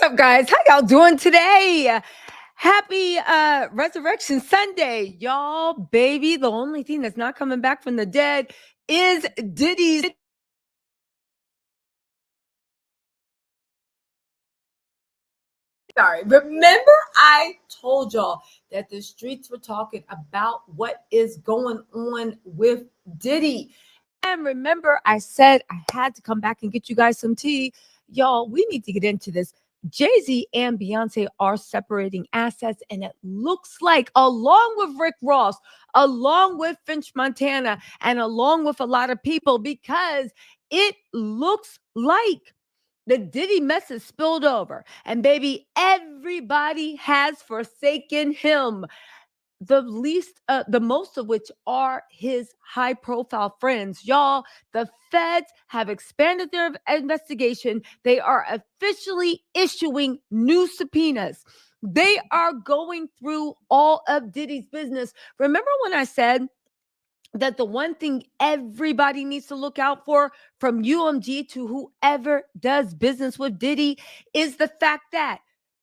up, guys? How y'all doing today? Happy Resurrection Sunday, y'all. Baby, the only thing that's not coming back from the dead is Diddy's. Sorry, remember I told y'all that the streets were talking about what is going on with Diddy. And remember, I said I had to come back and get you guys some tea. Y'all, we need to get into this. Jay-Z and Beyonce are separating assets, and it looks like, along with Rick Ross, along with Finch Montana, and along with a lot of people, because it looks like the Diddy mess is spilled over. And baby, everybody has forsaken him. The most of which are his high profile friends. Y'all, the feds have expanded their investigation. They are officially issuing new subpoenas. They are going through all of Diddy's business. Remember when I said that the one thing everybody needs to look out for, from UMG to whoever does business with Diddy, is the fact that,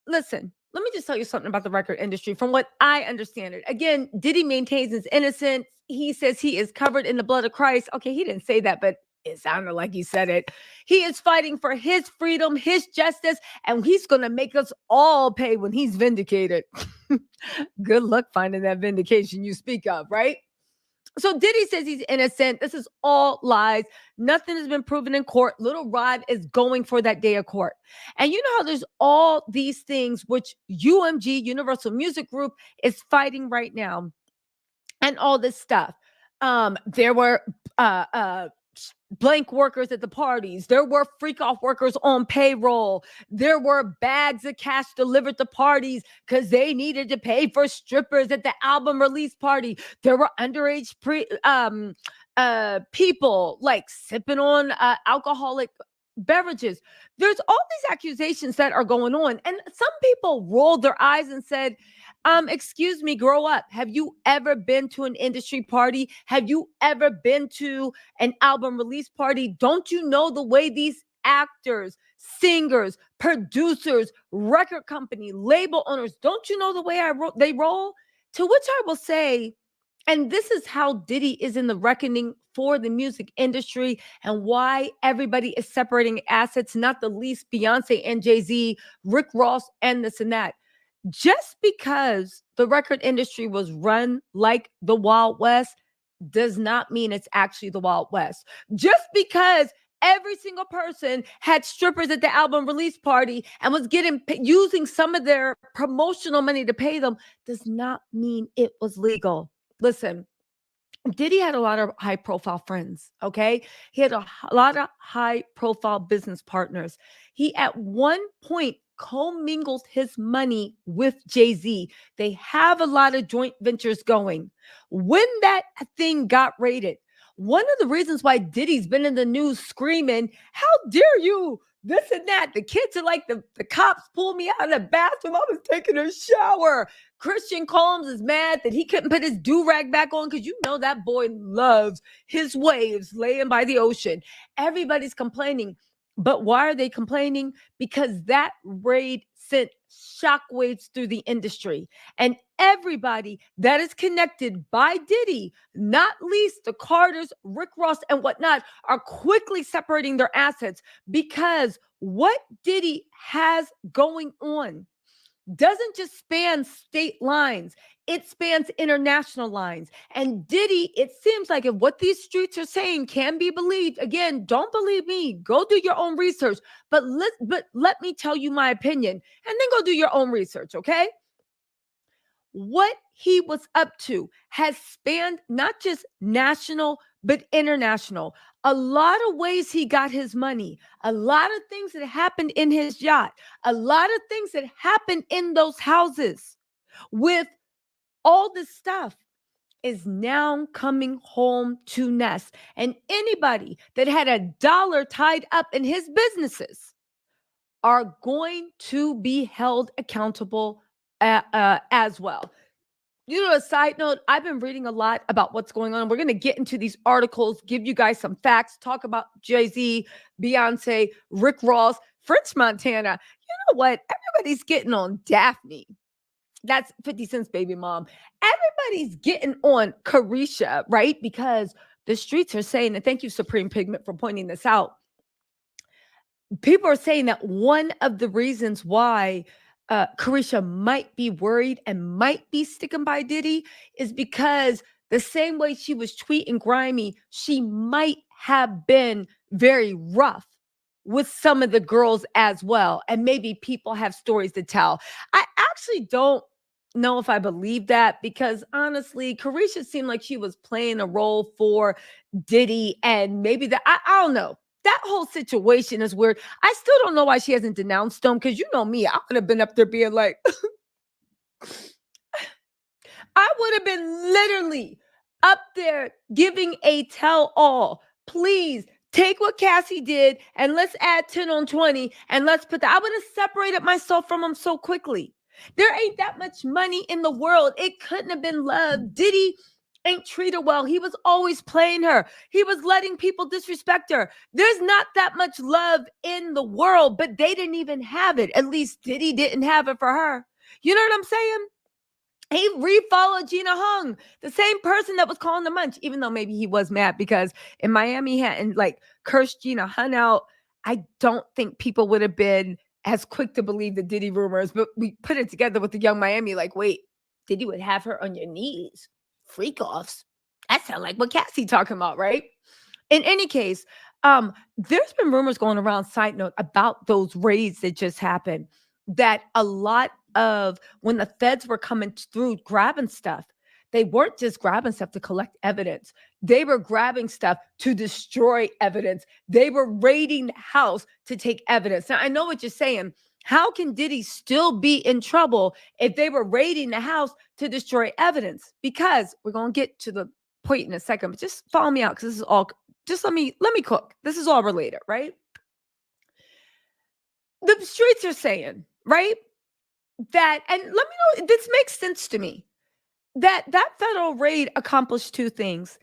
listen, let me just tell you something about the record industry from what I understand it. Again, Diddy maintains his innocence. He says he is covered in the blood of Christ. Okay, he didn't say that, but it sounded like he said it. He is fighting for his freedom, his justice, and he's going to make us all pay when he's vindicated. Good luck finding that vindication you speak of, right? So Diddy says he's innocent. This is all lies. Nothing has been proven in court. Little Rod is going for that day of court. And you know how there's all these things which UMG, Universal Music Group, is fighting right now, and all this stuff. There were blank workers at the parties. There were freak off workers on payroll. There were bags of cash delivered to parties because they needed to pay for strippers at the album release party. There were underage people like sipping on alcoholic beverages. There's all these accusations that are going on. And some people rolled their eyes and said, excuse me, grow up. Have you ever been to an industry party? Have you ever been to an album release party? Don't you know the way these actors, singers, producers, record company, label owners, don't you know the way they roll? To which I will say, and this is how Diddy is in the reckoning for the music industry and why everybody is separating assets, not the least Beyonce and Jay-Z, Rick Ross, and this and that. Just because the record industry was run like the Wild West does not mean it's actually the Wild West. Just because every single person had strippers at the album release party and was using some of their promotional money to pay them does not mean it was legal. Listen, Diddy had a lot of high profile friends, okay? He had a lot of high profile business partners. He at one point commingled his money with Jay-Z. They have a lot of joint ventures going. When that thing got raided, one of the reasons why Diddy's been in the news screaming, how dare you, this and that. The kids are like, the cops pulled me out of the bathroom. I was taking a shower. Christian Combs is mad that he couldn't put his do-rag back on because you know that boy loves his waves laying by the ocean. Everybody's complaining. But why are they complaining? Because that raid sent shockwaves through the industry. And everybody that is connected by Diddy, not least the Carters, Rick Ross, and whatnot, are quickly separating their assets because what Diddy has going on doesn't just span state lines, it spans international lines. And Diddy, it seems like if what these streets are saying can be believed, again, don't believe me, go do your own research. But let me tell you my opinion, and then go do your own research, okay? What he was up to has spanned not just national, but international. A lot of ways he got his money, a lot of things that happened in his yacht, a lot of things that happened in those houses with all this stuff is now coming home to nest. And anybody that had a dollar tied up in his businesses are going to be held accountable as well. You know, a side note, I've been reading a lot about what's going on. We're going to get into these articles, give you guys some facts, talk about Jay-Z, Beyonce, Rick Ross, French Montana. You know what? Everybody's getting on Daphne. That's 50 Cent's baby mom. Everybody's getting on Carisha, right? Because the streets are saying, and thank you, Supreme Pigment, for pointing this out. People are saying that one of the reasons why Carisha might be worried and might be sticking by Diddy is because the same way she was tweeting grimy, she might have been very rough with some of the girls as well. And maybe people have stories to tell. I actually don't know if I believe that because honestly, Carisha seemed like she was playing a role for Diddy and maybe that I don't know. That whole situation is weird. I still don't know why she hasn't denounced him because you know me, I would have been up there being like, I would have been literally up there giving a tell all. Please take what Cassie did and let's add 10 on 20 and let's put that. I would have separated myself from him so quickly. There ain't that much money in the world. It couldn't have been love. Diddy ain't treat her well. He was always playing her. He was letting people disrespect her. There's not that much love in the world, but they didn't even have it. At least Diddy didn't have it for her. You know what I'm saying? He refollowed Gina Hung, the same person that was calling the munch, even though maybe he was mad because in Miami he hadn't like cursed Gina Hung out. I don't think people would have been as quick to believe the Diddy rumors, but we put it together with the Young Miami, like, wait, Diddy would have her on your knees. Freak offs. That sounds like what Cassie talking about, right? In any case, there's been rumors going around, side note, about those raids that just happened, that a lot of when the feds were coming through grabbing stuff, they weren't just grabbing stuff to collect evidence. They were grabbing stuff to destroy evidence. They were raiding the house to take evidence. Now, I know what you're saying. How can Diddy still be in trouble if they were raiding the house to destroy evidence? Because we're going to get to the point in a second, but just follow me out because this is all, just let me cook. This is all related, right? The streets are saying, right, that, and let me know, this makes sense to me, that federal raid accomplished two things.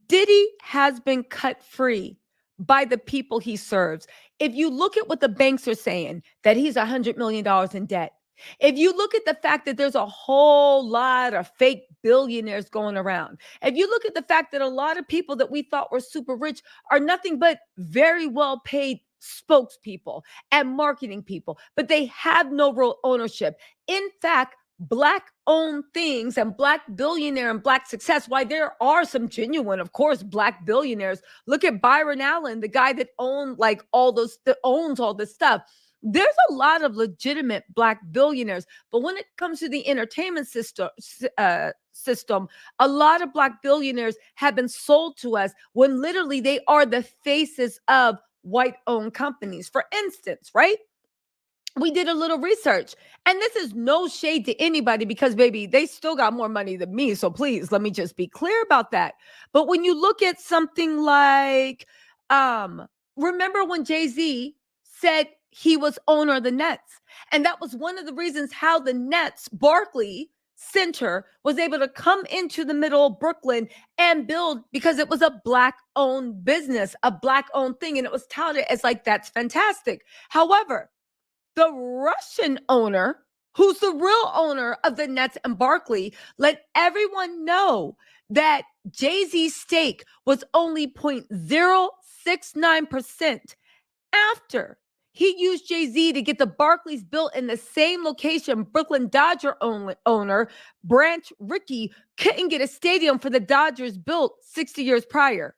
Diddy has been cut free by the people he serves. If you look at what the banks are saying, that he's $100 million in debt. If you look at the fact that there's a whole lot of fake billionaires going around, if you look at the fact that a lot of people that we thought were super rich are nothing but very well paid spokespeople and marketing people, but they have no real ownership. In fact, Black owned things and Black billionaire and Black success, why there are some genuine, of course, Black billionaires. Look at Byron Allen, the guy that owned like all those, that owns all this stuff. There's a lot of legitimate Black billionaires, but when it comes to the entertainment system, a lot of Black billionaires have been sold to us when literally they are the faces of white-owned companies. For instance, right? We did a little research, and this is no shade to anybody because, baby, they still got more money than me. So please, let me just be clear about that. But when you look at something like, remember when Jay-Z said he was owner of the Nets? And that was one of the reasons how the Nets, Barclay Center, was able to come into the middle of Brooklyn and build, because it was a Black-owned business, a Black-owned thing. And it was touted as like, that's fantastic. However, the Russian owner, who's the real owner of the Nets and Barkley, let everyone know that Jay-Z's stake was only 0.069% after he used Jay-Z to get the Barclays built in the same location. Brooklyn Dodger owner Branch Rickey couldn't get a stadium for the Dodgers built 60 years prior.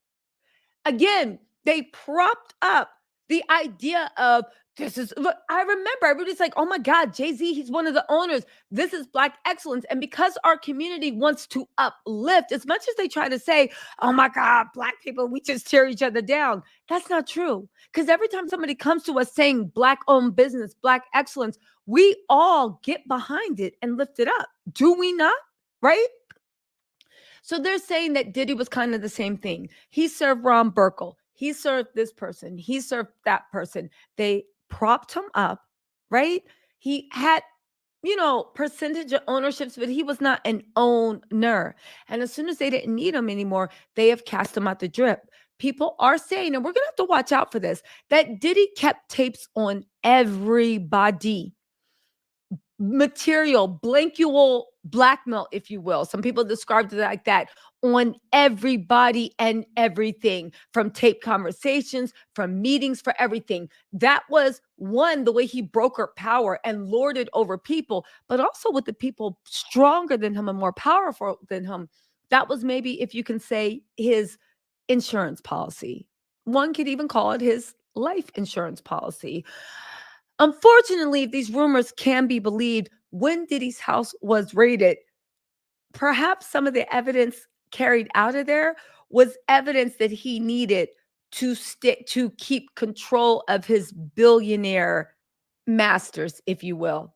Again, they propped up the idea of, this is, look, I remember everybody's like, oh my God, Jay-Z, he's one of the owners. This is Black excellence. And because our community wants to uplift, as much as they try to say, oh my God, Black people, we just tear each other down. That's not true. Because every time somebody comes to us saying Black-owned business, Black excellence, we all get behind it and lift it up. Do we not? Right? So they're saying that Diddy was kind of the same thing. He served Ron Burkle. He served this person. He served that person. They propped him up, right? He had, percentage of ownerships, but he was not an owner. And as soon as they didn't need him anymore, they have cast him out the drip. people are saying, and we're going to have to watch out for this, that Diddy kept tapes on everybody. Material, blankual blackmail, if you will. Some people described it like that, on everybody and everything, from tape conversations, from meetings, for everything. That was one, the way he brokered power and lorded over people, but also with the people stronger than him and more powerful than him. That was, maybe, if you can say, his insurance policy. One could even call it his life insurance policy. Unfortunately, if these rumors can be believed, when Diddy's house was raided, perhaps some of the evidence carried out of there was evidence that he needed to keep control of his billionaire masters, if you will.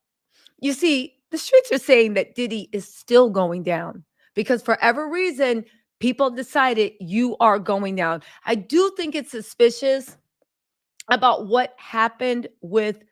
You see, the streets are saying that Diddy is still going down because, for every reason, people decided you are going down. I do think it's suspicious about what happened with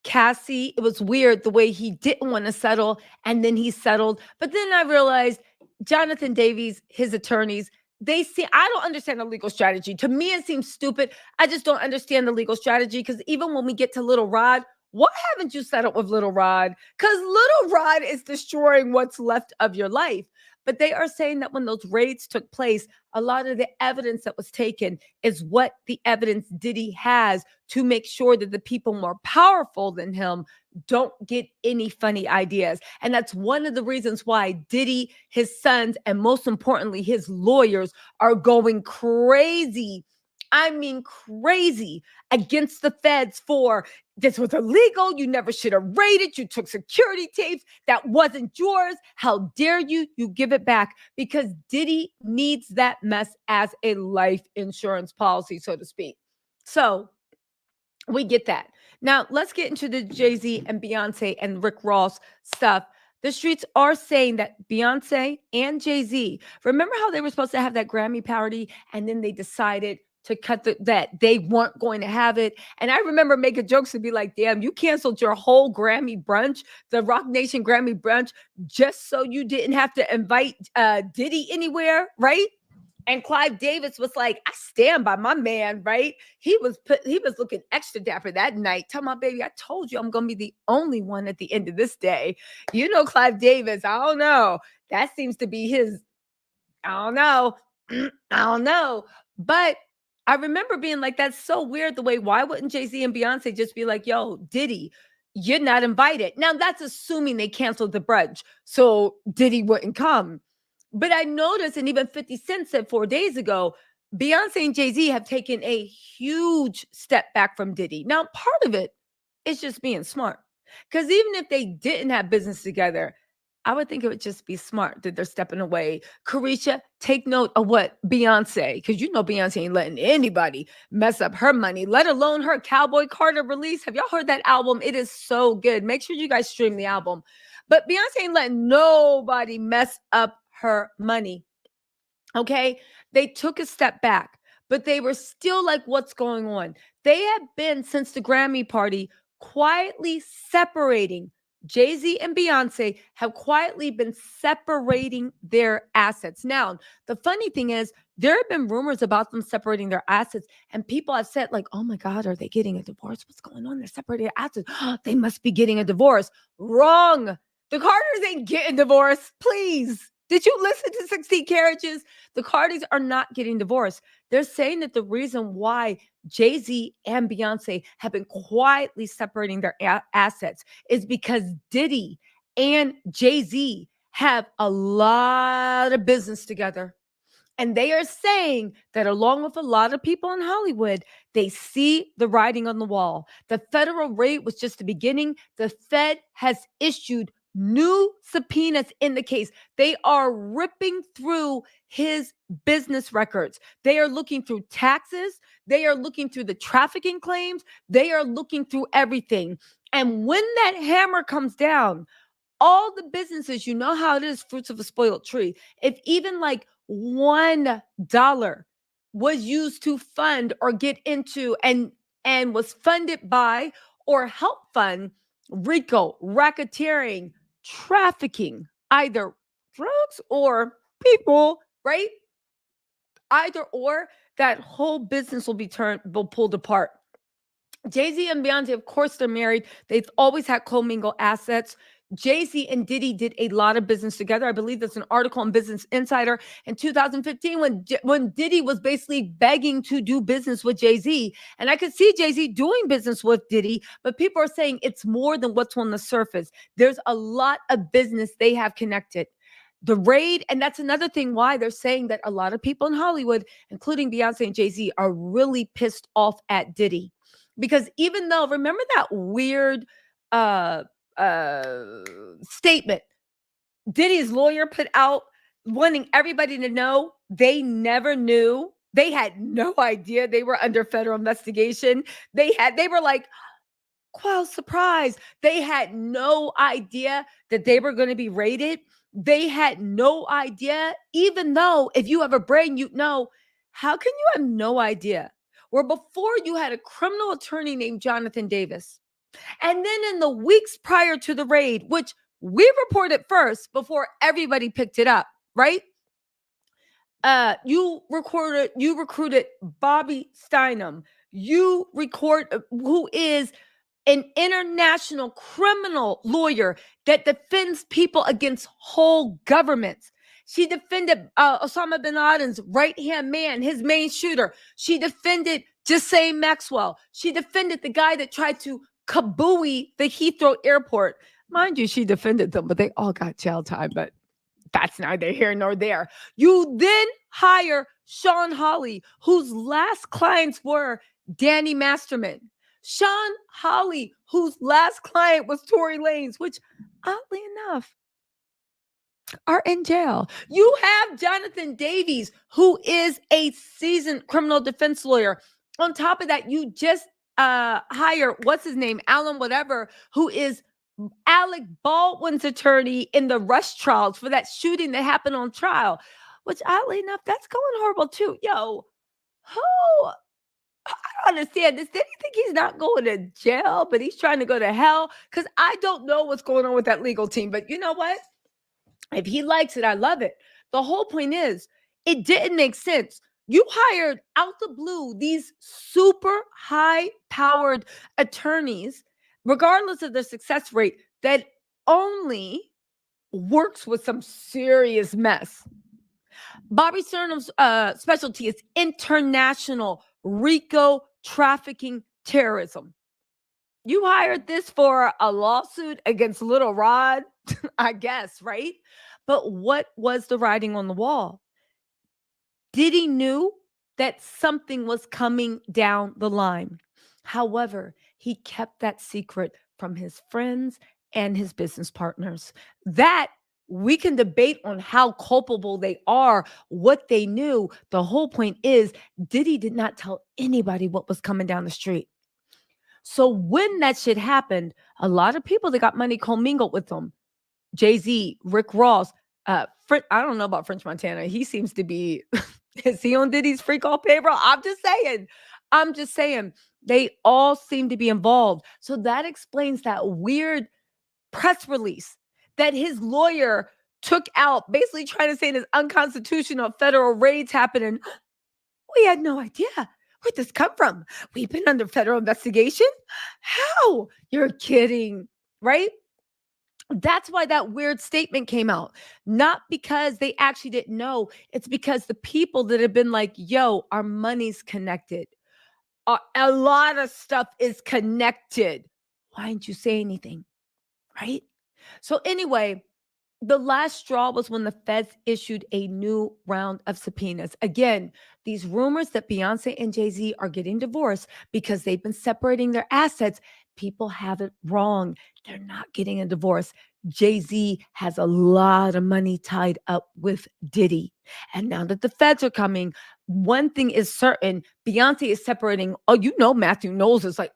Cassie. It was weird the way he didn't want to settle and then he settled. But then I realized Jonathan Davies, his attorneys, I don't understand the legal strategy. To me, it seems stupid. I just don't understand the legal strategy, because even when we get to Little Rod, why haven't you settled with Little Rod? Because Little Rod is destroying what's left of your life. But they are saying that when those raids took place, a lot of the evidence that was taken is what the evidence Diddy has to make sure that the people more powerful than him don't get any funny ideas. And that's one of the reasons why Diddy, his sons, and most importantly, his lawyers are going crazy. I mean, crazy against the feds for, this was illegal. You never should have raided. You took security tapes. That wasn't yours. How dare you? You give it back, because Diddy needs that mess as a life insurance policy, so to speak. So we get that. Now, let's get into the Jay-Z and Beyonce and Rick Ross stuff. The streets are saying that Beyonce and Jay-Z, remember how they were supposed to have that Grammy party and then they decided to cut that they weren't going to have it. And I remember making jokes to be like, damn, you canceled your whole Grammy brunch, the Rock Nation Grammy brunch, just so you didn't have to invite Diddy anywhere, right? And Clive Davis was like, I stand by my man, right? He was looking extra dapper that night. Tell my baby, I told you I'm going to be the only one at the end of this day. You know, Clive Davis, I don't know. That seems to be his, I don't know. I don't know. But I remember being like, that's so weird the way, why wouldn't Jay-Z and Beyonce just be like, yo, Diddy, you're not invited. Now, that's assuming they canceled the brunch, so Diddy wouldn't come. But I noticed, and even 50 Cent said 4 days ago, Beyonce and Jay-Z have taken a huge step back from Diddy. Now, part of it is just being smart. Because even if they didn't have business together, I would think it would just be smart that they're stepping away. Carisha, take note of what Beyonce, because you know Beyonce ain't letting anybody mess up her money, let alone her Cowboy Carter release. Have y'all heard that album? It is so good. Make sure you guys stream the album. But Beyonce ain't letting nobody mess up her money. Okay? They took a step back, but they were still like, what's going on? They have been, since the Grammy party, quietly separating. Jay-Z and Beyonce have quietly been separating their assets. Now, the funny thing is, there have been rumors about them separating their assets, and people have said, like, oh my God, are they getting a divorce? What's going on? They're separating their assets. They must be getting a divorce. Wrong. The Carters ain't getting divorced. Please. Did you listen to 16 Carriages? The Cardis are not getting divorced. They're saying that the reason why Jay-Z and Beyonce have been quietly separating their assets is because Diddy and Jay-Z have a lot of business together. And they are saying that, along with a lot of people in Hollywood, they see the writing on the wall. The federal raid was just the beginning. The Fed has issued new subpoenas in the case. They are ripping through his business records. They are looking through taxes. They are looking through the trafficking claims. They are looking through everything. And when that hammer comes down, all the businesses, you know how it is, fruits of a spoiled tree. If even like $1 was used to fund or get into and was funded by or help fund RICO, racketeering, trafficking, either drugs or people, right? Either or, that whole business will pulled apart. Jay-Z and Beyonce, of course, they're married. They've always had commingled assets. Jay-Z and Diddy did a lot of business together. I believe there's an article on Business Insider in 2015 when Diddy was basically begging to do business with Jay-Z. And I could see Jay-Z doing business with Diddy, but people are saying it's more than what's on the surface. There's a lot of business they have connected. The raid, and that's another thing why they're saying that a lot of people in Hollywood, including Beyonce and Jay-Z, are really pissed off at Diddy. Because even though, remember that weird statement Diddy's lawyer put out wanting everybody to know they never knew. They had no idea they were under federal investigation. They were like, well, surprise. They had no idea that they were going to be raided. They had no idea, even though if you have a brain, you know, how can you have no idea? Where before you had a criminal attorney named Jonathan Davis. And then in the weeks prior to the raid, which we reported first before everybody picked it up, right? You recruited Bobby Steinem. Who is an international criminal lawyer that defends people against whole governments. She defended Osama bin Laden's right-hand man, his main shooter. She defended Ghislaine Maxwell. She defended the guy that tried to kabooey the Heathrow airport. Mind you, she defended them, but they all got jail time, but that's neither here nor there. You then hire Sean Hawley, whose last clients were Danny Masterman. Sean Hawley, whose last client was Tory Lanez, which oddly enough are in jail. You have Jonathan Davies, who is a seasoned criminal defense lawyer. On top of that, you just hire, what's his name, Alan whatever, who is Alec Baldwin's attorney in the Rush trials for that shooting that happened on trial, which oddly enough, that's going horrible too. Yo, who? I don't understand this. Did he think he's not going to jail, but he's trying to go to hell? Because I don't know what's going on with that legal team. But you know what? If he likes it, I love it. The whole point is, it didn't make sense. You hired out the blue these super high-powered attorneys, regardless of their success rate, that only works with some serious mess. Bobby Sternum's specialty is international RICO trafficking terrorism. You hired this for a lawsuit against Little Rod, I guess, right? But what was the writing on the wall? Diddy knew that something was coming down the line. However, he kept that secret from his friends and his business partners. That we can debate on how culpable they are, what they knew. The whole point is Diddy did not tell anybody what was coming down the street. So when that shit happened, a lot of people that got money commingled with them. Jay-Z, Rick Ross, I don't know about French Montana. He seems to be, is he on Diddy's freak off payroll? I'm just saying. They all seem to be involved. So that explains that weird press release that his lawyer took out, basically trying to say it is unconstitutional federal raids happening. We had no idea. Where'd this come from? We've been under federal investigation? How? You're kidding, right? That's why that weird statement came out. Not because they actually didn't know. It's because the people that have been like, yo, our money's connected. A lot of stuff is connected. Why didn't you say anything? Right? So anyway, the last straw was when the feds issued a new round of subpoenas. Again, these rumors that Beyonce and Jay-Z are getting divorced because they've been separating their assets, people have it wrong. They're not getting a divorce. Jay-Z has a lot of money tied up with Diddy. And now that the feds are coming, one thing is certain, Beyonce is separating. Oh, you know, Matthew Knowles is like,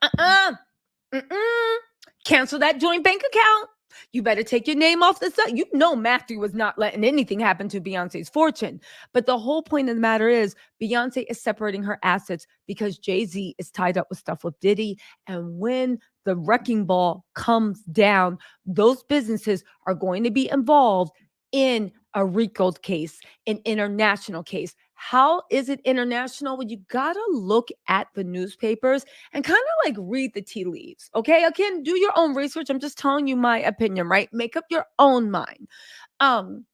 cancel that joint bank account. You better take your name off the site. You know Matthew was not letting anything happen to Beyonce's fortune. But the whole point of the matter is Beyonce is separating her assets because Jay-Z is tied up with stuff with Diddy. And when the wrecking ball comes down, those businesses are going to be involved in a RICO case, an international case. How is it international? Well, you gotta look at the newspapers and kind of like read the tea leaves. Okay. Again, do your own research. I'm just telling you my opinion, right? Make up your own mind. Um,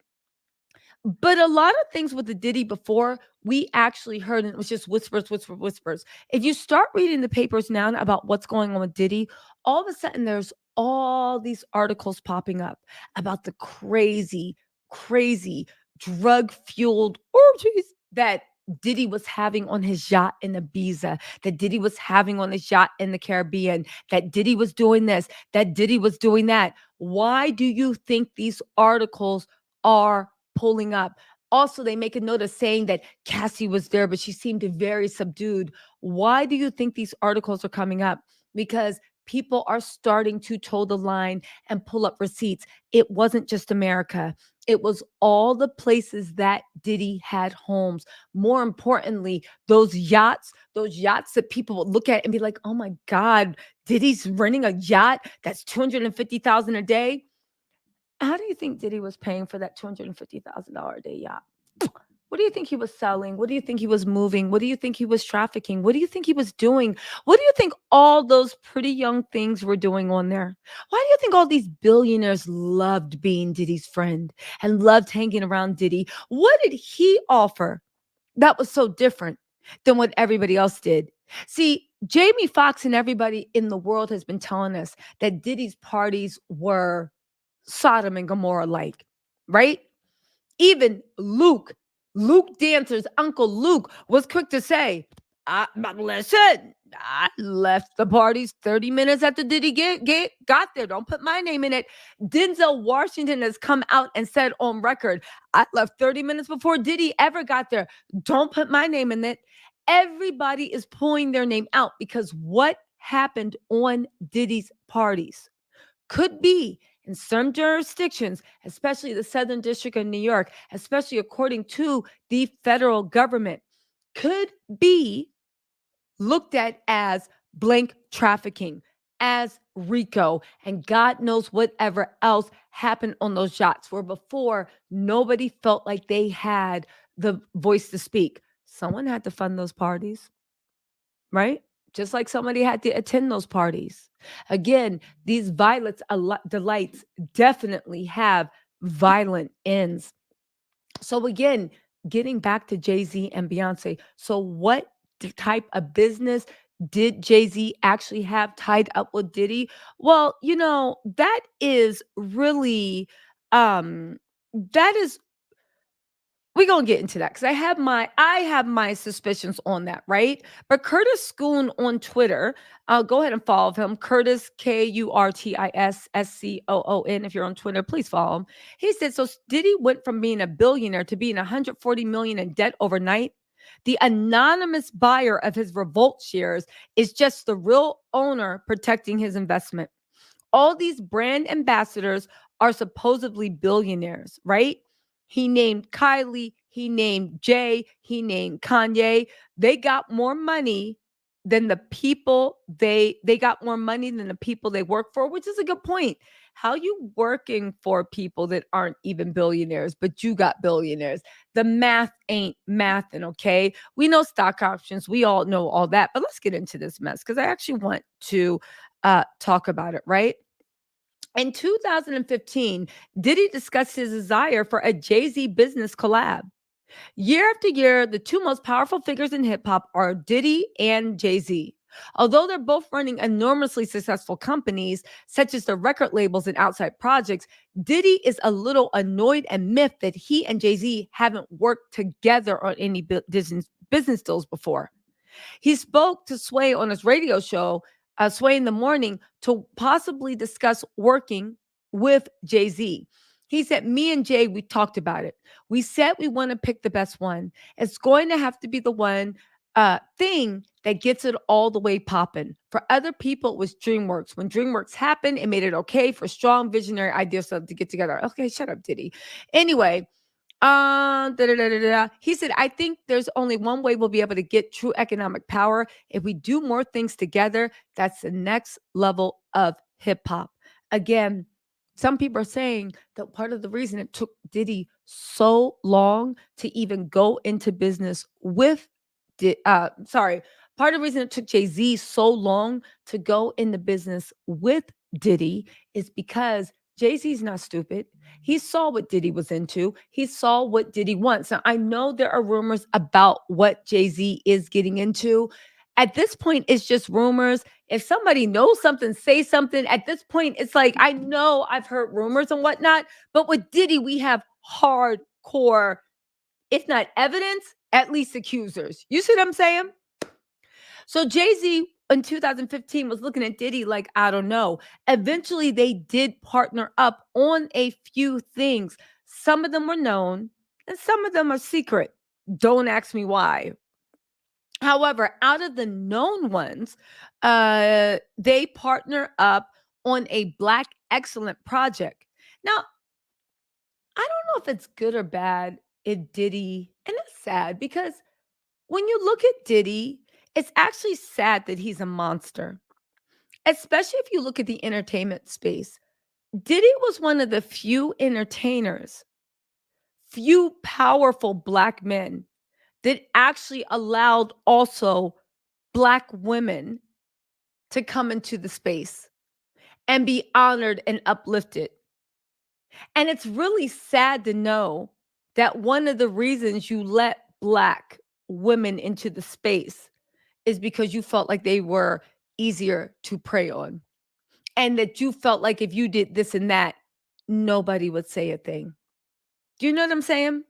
but a lot of things with the Diddy before, we actually heard, and it was just whispers, whispers, whispers. If you start reading the papers now about what's going on with Diddy, all of a sudden there's all these articles popping up about the crazy, crazy drug fueled orgies that Diddy was having on his yacht in Ibiza, that Diddy was having on his yacht in the Caribbean, that Diddy was doing this, that Diddy was doing that. Why do you think these articles are pulling up? Also, they make a note of saying that Cassie was there, but she seemed very subdued. Why do you think these articles are coming up? Because people are starting to toe the line and pull up receipts. It wasn't just America. It was all the places that Diddy had homes. More importantly, those yachts that people would look at and be like, "Oh my God, Diddy's renting a yacht that's 250,000 a day." How do you think Diddy was paying for that $250,000 a day yacht? What do you think he was selling? What do you think he was moving? What do you think he was trafficking? What do you think he was doing? What do you think all those pretty young things were doing on there? Why do you think all these billionaires loved being Diddy's friend and loved hanging around Diddy? What did he offer that was so different than what everybody else did? See, Jamie Foxx and everybody in the world has been telling us that Diddy's parties were Sodom and Gomorrah like, right? Even Luke Dancer's uncle Luke was quick to say, listen, I left the parties 30 minutes after Diddy got there. Don't put my name in it. Denzel Washington has come out and said on record, I left 30 minutes before Diddy ever got there. Don't put my name in it. Everybody is pulling their name out because what happened on Diddy's parties could be in some jurisdictions, especially the Southern District of New York, especially according to the federal government, could be looked at as blank trafficking, as RICO, and God knows whatever else happened on those yachts, where before nobody felt like they had the voice to speak. Someone had to fund those parties, right? Just like somebody had to attend those parties. Again, these violent delights definitely have violent ends. So again, getting back to Jay-Z and Beyonce. So what type of business did Jay-Z actually have tied up with Diddy? Well, that is really that is we're gonna get into that because I have my suspicions on that, right? But Curtis Schoon on Twitter, go ahead and follow him. Curtis KurtisScoon. If you're on Twitter, please follow him. He said, so Diddy went from being a billionaire to being 140 million in debt overnight. The anonymous buyer of his Revolt shares is just the real owner protecting his investment. All these brand ambassadors are supposedly billionaires, right? He named Kylie, he named Jay, he named Kanye. They got more money than the people they got more money than the people they work for, which is a good point. How you working for people that aren't even billionaires, but you got billionaires? The math ain't mathing, okay? We know stock options, we all know all that, but let's get into this mess because I actually want to talk about it, right? In 2015, Diddy discussed his desire for a Jay-Z business collab. Year after year, the two most powerful figures in hip hop are Diddy and Jay-Z. Although they're both running enormously successful companies, such as the record labels and outside projects, Diddy is a little annoyed and miffed that he and Jay-Z haven't worked together on any business deals before. He spoke to Sway on his radio show, Sway in the Morning, to possibly discuss working with Jay-Z. He said, me and Jay, we talked about it. We said we want to pick the best one. It's going to have to be the one thing that gets it all the way popping. For other people, it was DreamWorks. When DreamWorks happened, it made it okay for strong visionary ideas to get together. Okay, shut up, Diddy. Anyway, he said, I think there's only one way we'll be able to get true economic power. If we do more things together, that's the next level of hip hop. Again, Some people are saying that part of the reason it took Diddy so long to even go into business with, part of the reason it took Jay-Z so long to go into business with Diddy is because Jay-Z's not stupid. He saw what Diddy was into. He saw what Diddy wants. Now, I know there are rumors about what Jay-Z is getting into. At this point, it's just rumors. If somebody knows something, say something. At this point, it's like, I know I've heard rumors and whatnot, but with Diddy, we have hardcore, if not evidence, at least accusers. You see what I'm saying? So Jay-Z in 2015 was looking at Diddy like, I don't know. Eventually, they did partner up on a few things. Some of them were known and some of them are secret. Don't ask me why. However, out of the known ones, they partner up on a Black Excellent project. Now, I don't know if it's good or bad in Diddy, and it's sad because when you look at Diddy, it's actually sad that he's a monster, especially if you look at the entertainment space. Diddy was one of the few entertainers, few powerful Black men that actually allowed also Black women to come into the space and be honored and uplifted. And it's really sad to know that one of the reasons you let Black women into the space is because you felt like they were easier to prey on. And that you felt like if you did this and that, nobody would say a thing. Do you know what I'm saying?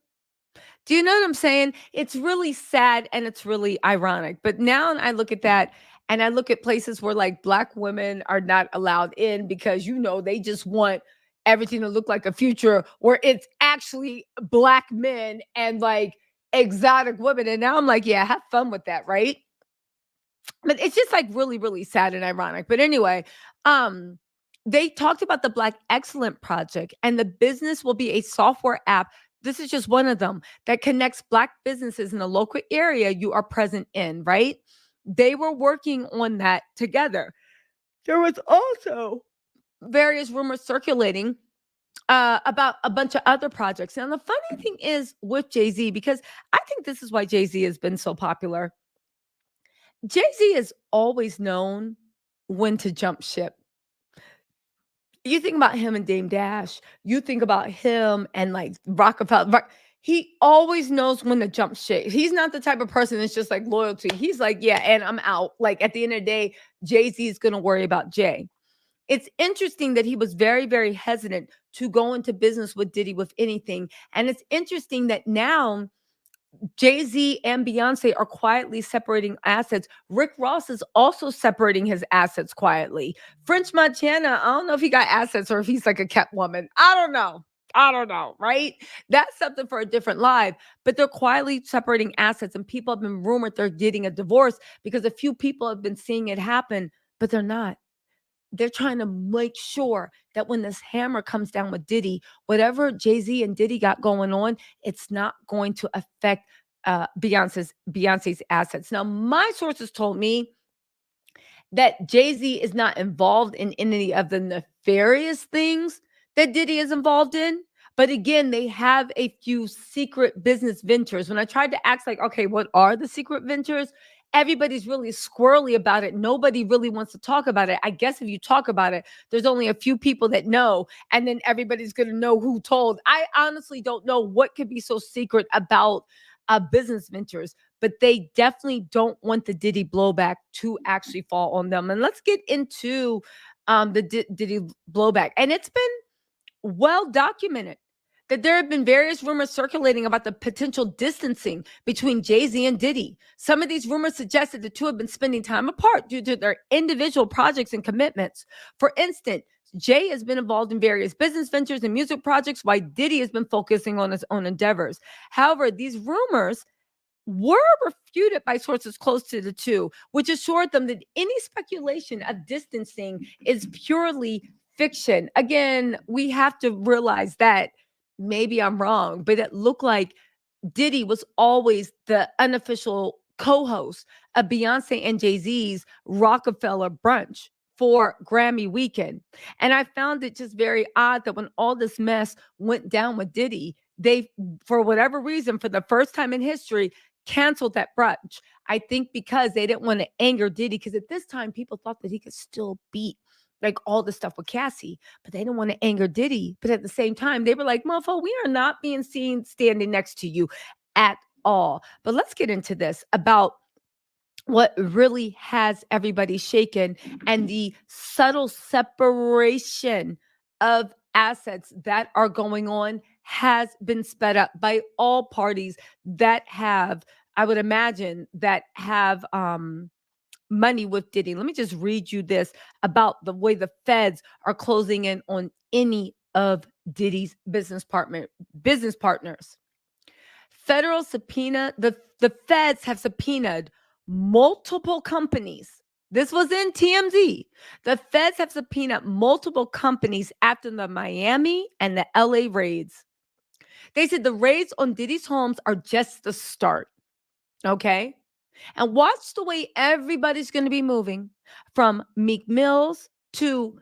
Do you know what I'm saying? It's really sad and it's really ironic. But now I look at that and I look at places where like Black women are not allowed in because, they just want everything to look like a future where it's actually Black men and like exotic women. And now I'm like, yeah, have fun with that, right? But it's just like really, really sad and ironic. But anyway, they talked about the Black Excellent Project, and the business will be a software app. This is just one of them that connects Black businesses in the local area you are present in, right? They were working on that together. There was also various rumors circulating about a bunch of other projects. Now, the funny thing is with Jay-Z, because I think this is why Jay-Z has been so popular. Jay-Z is always known when to jump ship. You think about him and Dame Dash. You think about him and like Rockefeller. He always knows when to jump ship. He's not the type of person that's just like loyalty. He's like, yeah, and I'm out. Like at the end of the day, Jay-Z is going to worry about Jay. It's interesting that he was very, very hesitant to go into business with Diddy with anything. And it's interesting that now Jay-Z and Beyonce are quietly separating assets. Rick Ross is also separating his assets quietly. French Montana, I don't know if he got assets or if he's like a kept woman. I don't know, right? That's something for a different live. But they're quietly separating assets, and people have been rumored they're getting a divorce because a few people have been seeing it happen, but they're not. They're trying to make sure that when this hammer comes down with Diddy, whatever Jay-Z and Diddy got going on, it's not going to affect Beyonce's assets. Now, my sources told me that Jay-Z is not involved in any of the nefarious things that Diddy is involved in. But again, they have a few secret business ventures. When I tried to ask, like, okay, what are the secret ventures? Everybody's really squirrely about it. Nobody really wants to talk about it. I guess if you talk about it, there's only a few people that know, and then everybody's going to know who told. I honestly don't know what could be so secret about business ventures, but they definitely don't want the Diddy blowback to actually fall on them. And let's get into the Diddy blowback. And it's been well documented that there have been various rumors circulating about the potential distancing between Jay-Z and Diddy. Some of these rumors suggest that the two have been spending time apart due to their individual projects and commitments. For instance, Jay has been involved in various business ventures and music projects, while Diddy has been focusing on his own endeavors. However, these rumors were refuted by sources close to the two, which assured them that any speculation of distancing is purely fiction. Again, we have to realize that maybe I'm wrong, but it looked like Diddy was always the unofficial co-host of Beyonce and Jay-Z's Rockefeller brunch for Grammy weekend. And I found it just very odd that when all this mess went down with Diddy, they, for whatever reason, for the first time in history, canceled that brunch. I think because they didn't want to anger Diddy, because at this time people thought that he could still beat like all the stuff with Cassie, but they didn't want to anger Diddy. But at the same time, they were like, motherfucker, we are not being seen standing next to you at all. But let's get into this about what really has everybody shaken and the subtle separation of assets that are going on has been sped up by all parties that have, I would imagine, that have money with Diddy. Let me just read you this about the way the feds are closing in on any of Diddy's business partners. Federal subpoena, the feds have subpoenaed multiple companies. This was in TMZ. The feds have subpoenaed multiple companies after the Miami and the LA raids. They said the raids on Diddy's homes are just the start. Okay? And watch the way everybody's going to be moving from Meek Mills to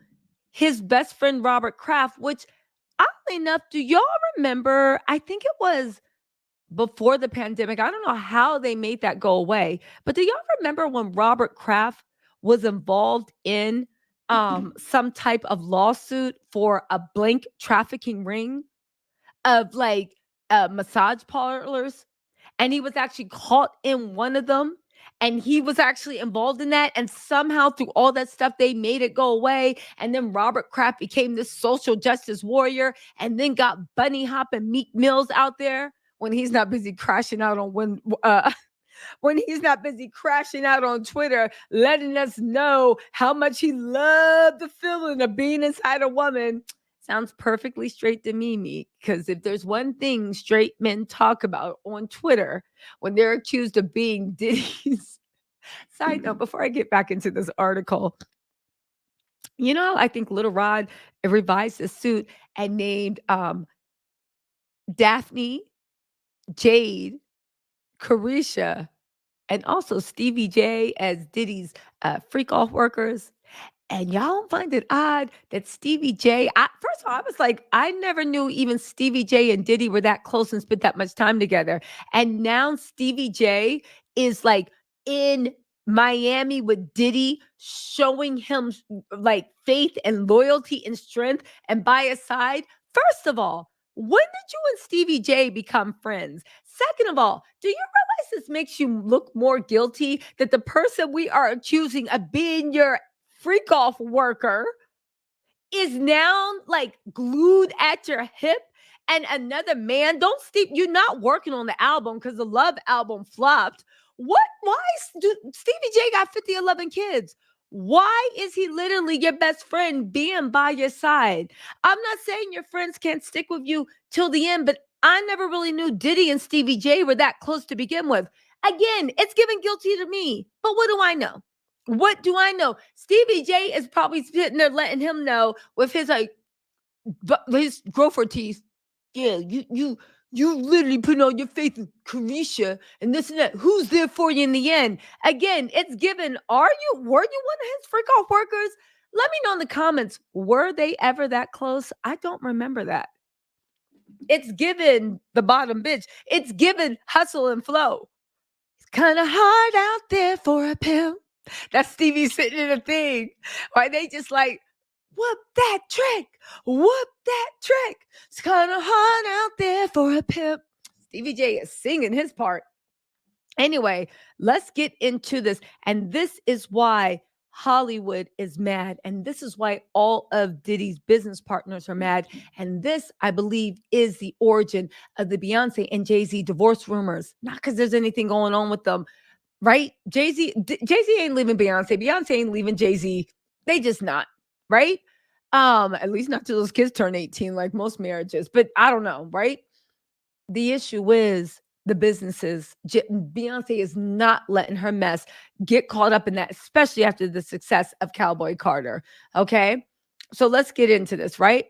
his best friend, Robert Kraft, which, oddly enough, do y'all remember? I think it was before the pandemic. I don't know how they made that go away, but do y'all remember when Robert Kraft was involved in some type of lawsuit for a blank trafficking ring of like massage parlors? And he was actually caught in one of them. And he was actually involved in that. And somehow through all that stuff, they made it go away. And then Robert Kraft became this social justice warrior and then got bunny hopping Meek Mills out there when he's not busy crashing out on when he's not busy crashing out on Twitter, letting us know how much he loved the feeling of being inside a woman. Sounds perfectly straight to me, Meek, because if there's one thing straight men talk about on Twitter when they're accused of being Diddy's. Side note, before I get back into this article, you know, I think Little Rod revised his suit and named Daphne, Jade, Carisha, and also Stevie J as Diddy's freak off workers. And y'all don't find it odd that Stevie J, first of all, I was like, I never knew even Stevie J and Diddy were that close and spent that much time together. And now Stevie J is like in Miami with Diddy, showing him like faith and loyalty and strength and by his side. First of all, when did you and Stevie J become friends? Second of all, do you realize this makes you look more guilty that the person we are accusing of being your freak off worker is now like glued at your hip and another man? Don't Steve, you're not working on the album because the Love album flopped. Why Stevie J got 50-11 kids? Why is he literally your best friend being by your side? I'm not saying your friends can't stick with you till the end, but I never really knew Diddy and Stevie J were that close to begin with. Again, it's giving guilty to me, but what do I know? What do I know? Stevie J is probably sitting there letting him know with his like his gopher teeth. Yeah, you literally putting all your faith in Carisha and this and that. Who's there for you in the end? Again, it's given. Were you one of his freak off workers? Let me know in the comments. Were they ever that close? I don't remember that. It's given the bottom bitch. It's given hustle and flow. It's kind of hard out there for a pimp. That's Stevie sitting in a thing. Why they just like, whoop that trick. Whoop that trick. It's kind of hard out there for a pimp. Stevie J is singing his part. Anyway, let's get into this. And this is why Hollywood is mad. And this is why all of Diddy's business partners are mad. And this, I believe, is the origin of the Beyonce and Jay-Z divorce rumors. Not because there's anything going on with them. Right? Jay-Z ain't leaving Beyonce. Beyonce ain't leaving Jay-Z. They just not, right? At least not till those kids turn 18, like most marriages. But I don't know, right? The issue is the businesses. Beyonce is not letting her mess get caught up in that, especially after the success of Cowboy Carter. Okay? So let's get into this, right?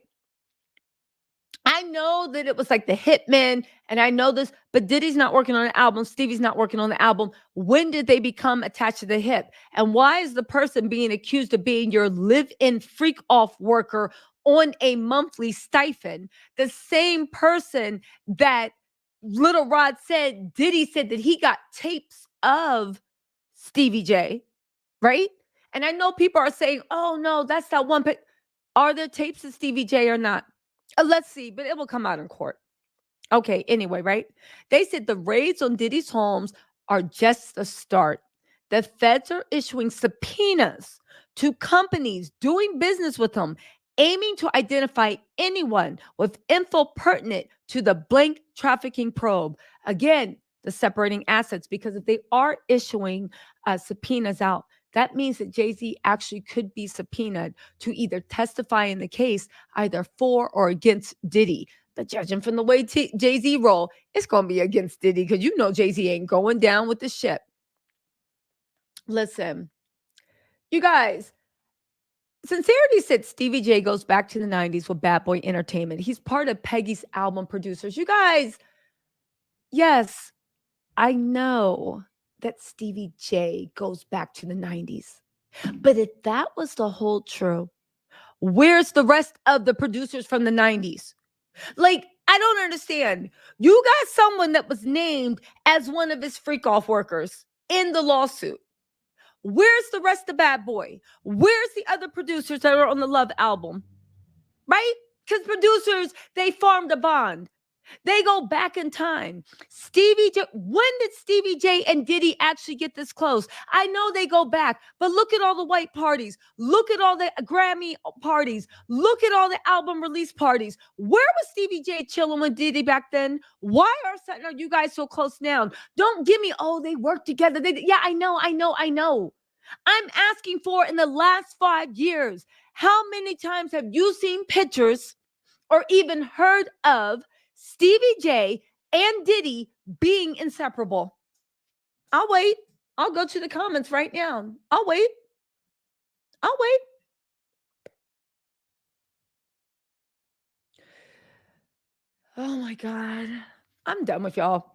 I I know that it was like the Hitmen, and I know this, but Diddy's not working on an album. Stevie's not working on the album. When did they become attached to the hip? And why is the person being accused of being your live-in freak-off worker on a monthly stipend the same person that Little Rod said, Diddy said that he got tapes of Stevie J, right? And I know people are saying, oh no, that's that one. But are there tapes of Stevie J or not? Let's see, but it will come out in court. Okay, anyway, right? They said the raids on Diddy's homes are just a start. The feds are issuing subpoenas to companies doing business with him, aiming to identify anyone with info pertinent to the blank trafficking probe. Again, the separating assets, because if they are issuing subpoenas out, that means that Jay-Z actually could be subpoenaed to either testify in the case either for or against Diddy. But judging from the way Jay-Z roll, it's going to be against Diddy, because you know Jay-Z ain't going down with the ship. Listen, you guys, Sincerity said Stevie J goes back to the 90s with Bad Boy Entertainment. He's part of Peggy's album producers. You guys, yes, I know that Stevie J goes back to the 90s. But if that was the whole truth, where's the rest of the producers from the 90s? Like, I don't understand. You got someone that was named as one of his freak off workers in the lawsuit. Where's the rest of Bad Boy? Where's the other producers that are on the Love album? Right? Because producers, they formed a bond. They go back in time. When did Stevie J and Diddy actually get this close? I know they go back, but look at all the white parties. Look at all the Grammy parties. Look at all the album release parties. Where was Stevie J chilling with Diddy back then? Why are you guys so close now? Don't give me, oh, they work together. Yeah, I know. I'm asking for, in the last 5 years, how many times have you seen pictures or even heard of Stevie J and Diddy being inseparable? I'll wait. I'll go to the comments right now. I'll wait. Oh my God. I'm done with y'all.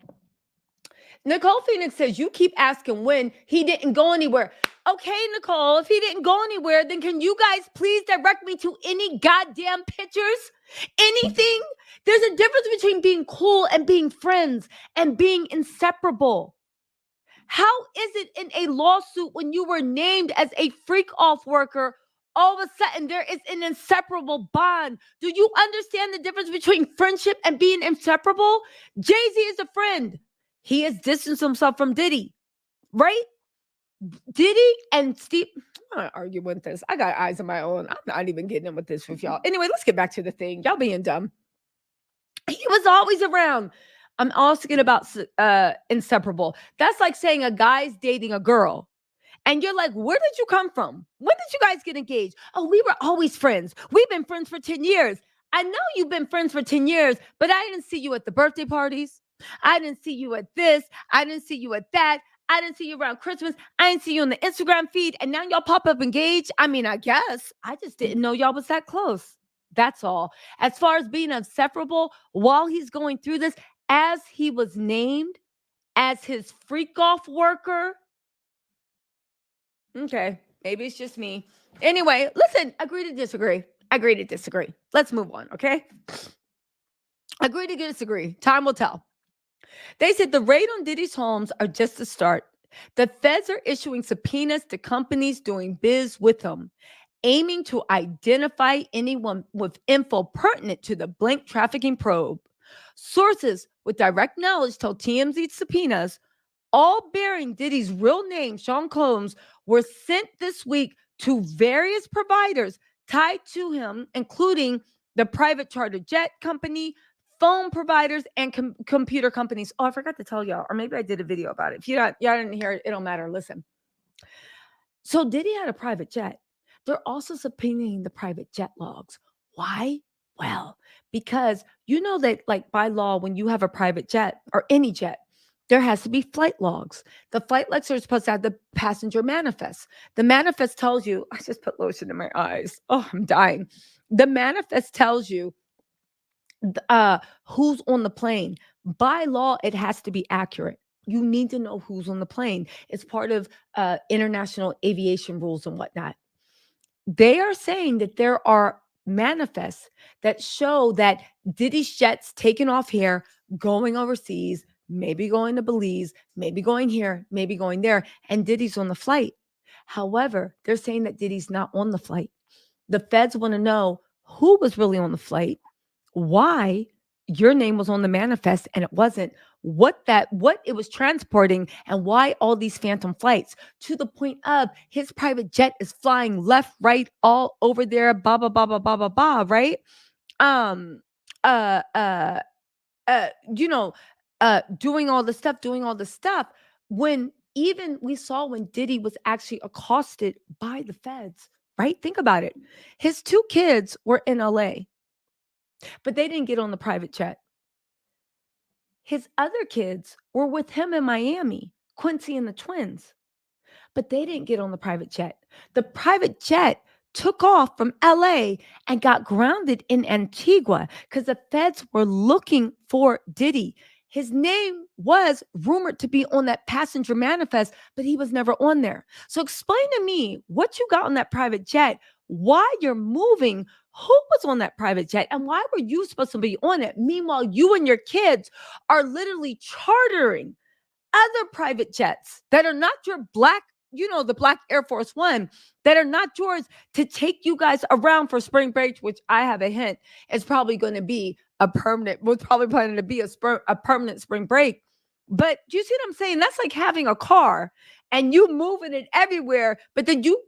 Nicole Phoenix says, you keep asking when he didn't go anywhere. Okay, Nicole, if he didn't go anywhere, then can you guys please direct me to any goddamn pictures? Anything? There's a difference between being cool and being friends and being inseparable. How is it in a lawsuit when you were named as a freak off worker, all of a sudden there is an inseparable bond? Do you understand the difference between friendship and being inseparable? Jay-Z is a friend. He has distanced himself from Diddy, right? Diddy and Steve, I'm not arguing with this. I got eyes of my own. I'm not even getting in with this with y'all. Anyway, let's get back to the thing. Y'all being dumb. He was always around. I'm asking about inseparable. That's like saying a guy's dating a girl. And you're like, where did you come from? When did you guys get engaged? Oh, we were always friends. We've been friends for 10 years. I know you've been friends for 10 years, but I didn't see you at the birthday parties. I didn't see you at this. I didn't see you at that. I didn't see you around Christmas. I didn't see you on the Instagram feed. And now y'all pop up engaged. I mean, I guess I just didn't know y'all was that close. That's all. As far as being inseparable while he's going through this, as he was named as his freak off worker. Okay, maybe it's just me. Anyway, listen, agree to disagree. Agree to disagree. Let's move on, okay? Agree to disagree. Time will tell. They said the raid on Diddy's homes are just the start. The feds are issuing subpoenas to companies doing biz with him, aiming to identify anyone with info pertinent to the blank trafficking probe. Sources with direct knowledge told TMZ subpoenas, all bearing Diddy's real name, Sean Combs, were sent this week to various providers tied to him, including the private charter jet company, phone providers, and computer companies. Oh, I forgot to tell y'all, or maybe I did a video about it. If y'all didn't hear it, it don't matter. Listen. So Diddy had a private jet. They're also subpoenaing the private jet logs. Why? Well, because you know that, like, by law, when you have a private jet or any jet, there has to be flight logs. The flight logs are supposed to have the passenger manifest. The manifest tells you, I just put lotion in my eyes. Oh, I'm dying. The manifest tells you who's on the plane. By law, it has to be accurate. You need to know who's on the plane. It's part of international aviation rules and whatnot. They are saying that there are manifests that show that Diddy's jets taking off here, going overseas, maybe going to Belize, maybe going here, maybe going there, and Diddy's on the flight. However, they're saying that Diddy's not on the flight. The feds want to know who was really on the flight, why your name was on the manifest and it wasn't, what it was transporting, and why all these phantom flights, to the point of his private jet is flying left, right, all over there, blah blah blah blah blah blah blah, right? um uh uh you know, doing all the stuff, when even we saw when Diddy was actually accosted by the feds, right? Think about it. His two kids were in LA, but they didn't get on the private jet. His other kids were with him in Miami, Quincy and the twins, but they didn't get on the private jet. The private jet took off from LA and got grounded in Antigua because the feds were looking for Diddy. His name was rumored to be on that passenger manifest, but he was never on there. So explain to me what you got on that private jet, why you're moving, who was on that private jet, and why were you supposed to be on it? Meanwhile, you and your kids are literally chartering other private jets that are not your black, the black Air Force One, that are not yours, to take you guys around for spring break, which I have a hint is probably going to be a permanent, was probably planning to be a permanent spring break. But do you see what I'm saying? That's like having a car and you moving it everywhere, but then you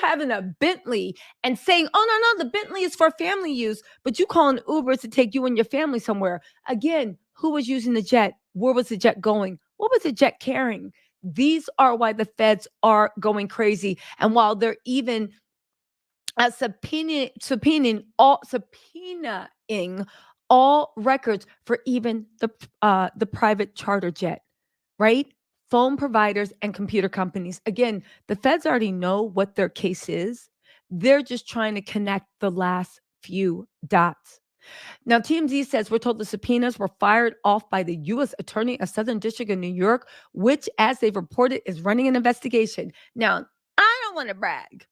having a Bentley and saying, oh, no, the Bentley is for family use, but you calling Uber to take you and your family somewhere. Again, who was using the jet? Where was the jet going? What was the jet carrying? These are why the feds are going crazy. And while they're even subpoenaing all records for even the private charter jet, right? Phone providers and computer companies. Again, the feds already know what their case is. They're just trying to connect the last few dots. Now, TMZ says we're told the subpoenas were fired off by the U.S. Attorney of Southern District of New York, which, as they've reported, is running an investigation. Now, I don't want to brag,